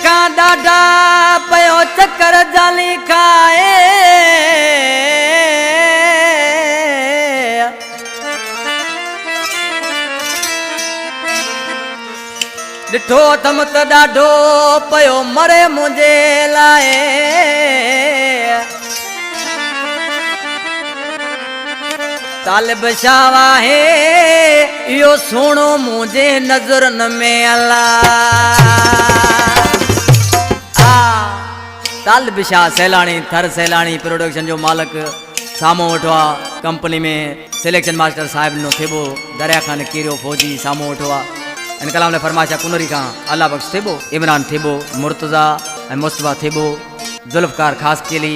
का डाडा पयो चक्कर जाली खाए डिठो थम त डाढो पयो मरे मुझे लाए तालिब शावा है यो सोनो मुझे नजरन में अल्लाह तालिब शाह सैलानी थर सैलानी प्रोडक्शन जो मालिक सामो वठवा कंपनी में सिलेक्शन मास्टर साहब नो थेबो दरिया खान कीरो फौजी सामो वठवा इन कलाम ने फरमाशा कुनरी का अल्लाह बख्श थेबो इमरान थेबो मुर्तजा मुस्तफा थेबो जुल्फकार खास केली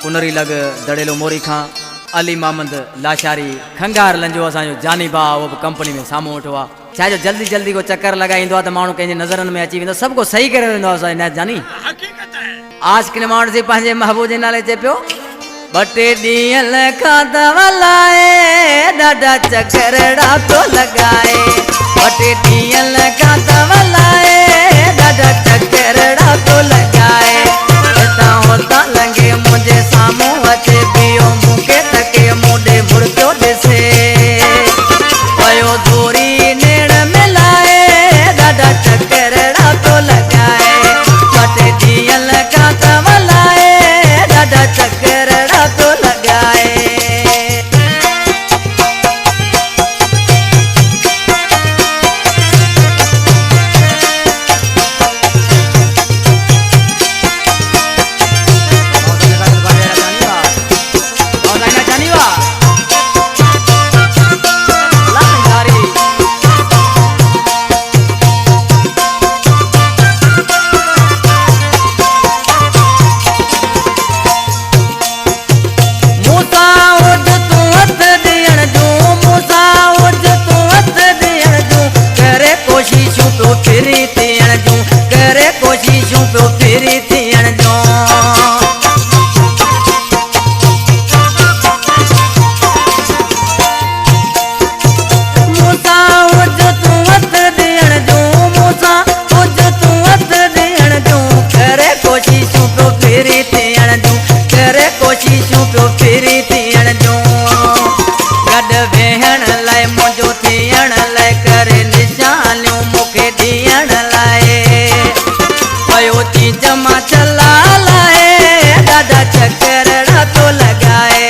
कुनरी लग दड़ेलो मोरी खां अली मोहम्मद लाशारी खंगार लंजो असांजो जानी बा वो कंपनी में सामो वठवा छाजो जल्दी जल्दी को चक्कर लगाईंदो त माण्हू कंहिंजे नज़रन में अची वेंदो सब को सही करे वेंदो असां न जानी हकीकत है आज किन माण्हू से पंहिंजे महबूब जे नाले चए पियो बटे ॾींहं खां लाए ॾाढा चक्कर तो लगाए बटे ॾींहं खां लाए ॾाढा चक्कर तो लगाए हितां हुतां लंघे मुंहिंजे साम्हूं अचे पियो मूंखे तके मोॾे मुड़ियो ॾिसे पयो दूरी नेड़ मिलाए ॾाढा चक्कर तो लगाए बटे ॾींहं खां लाए ॾाढा चक्कर तो लगाए फिरी थियण जूं करे कोशिशूं पियो फिरी थियण जूं मूंसां हुज तूं हथ ॾियण जूं मूंसां हुज तूं हथ ॾियण जूं करे कोशिशूं पियो फिरी थियण जूं करे कोशिशूं पियो फिरी थियण जूं गॾु वेहण लाइ मुंहिंजो थियण लाइ करे निशानियूं मूंखे ॾियण लाइ पयो थी जमा चला लाए ॾाढा चक्कर तो लगाए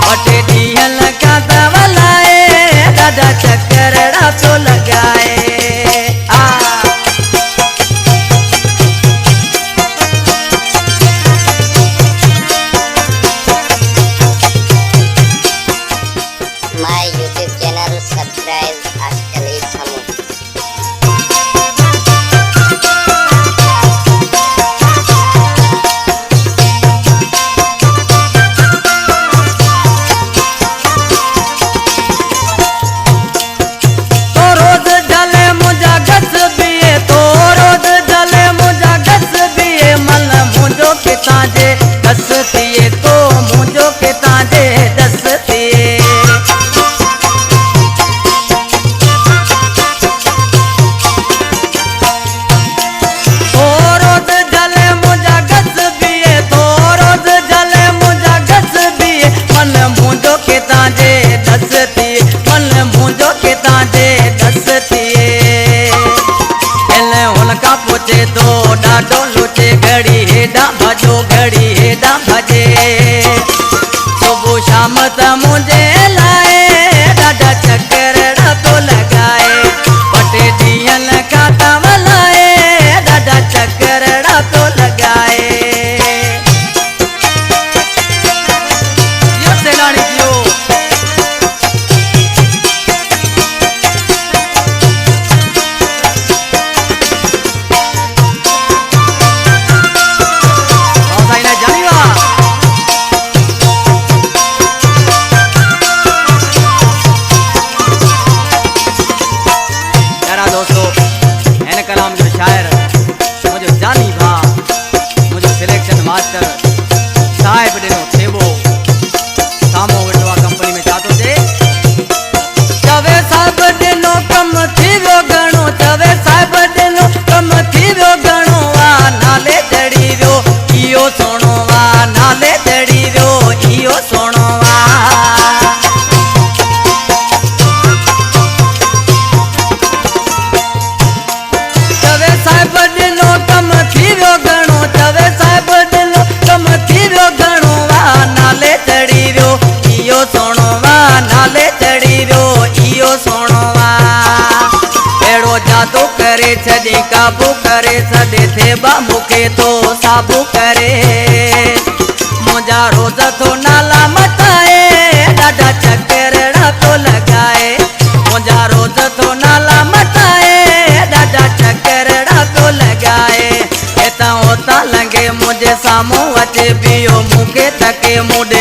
बटे ॾींहं खां लाए ॾाढा चक्कर तो लगाए My YouTube channel, subscribe Ashkal Samu. तो रोज जले मुझा गस बिए तो रोज जले मुझा गस बिए मन मुझो के ताजे दस थिए तो मुझो के ताजे दस थिए तो डाडो लुचे घड़ी हेडा भजो घड़ी हेडा भजे काबू करे सॾे थे बा मूंखे तो साबू करे मुंहिंजा रोज़ थो नाला मटाए ॾाढा चकरड़ा तो लॻाए मुंहिंजा रोज़ थो नाला मटाए ॾाढा चकरड़ा तो लॻाए हितां हुतां लंघे मुंहिंजे साम्हूं अचे बीहो मूंखे थके मुॾे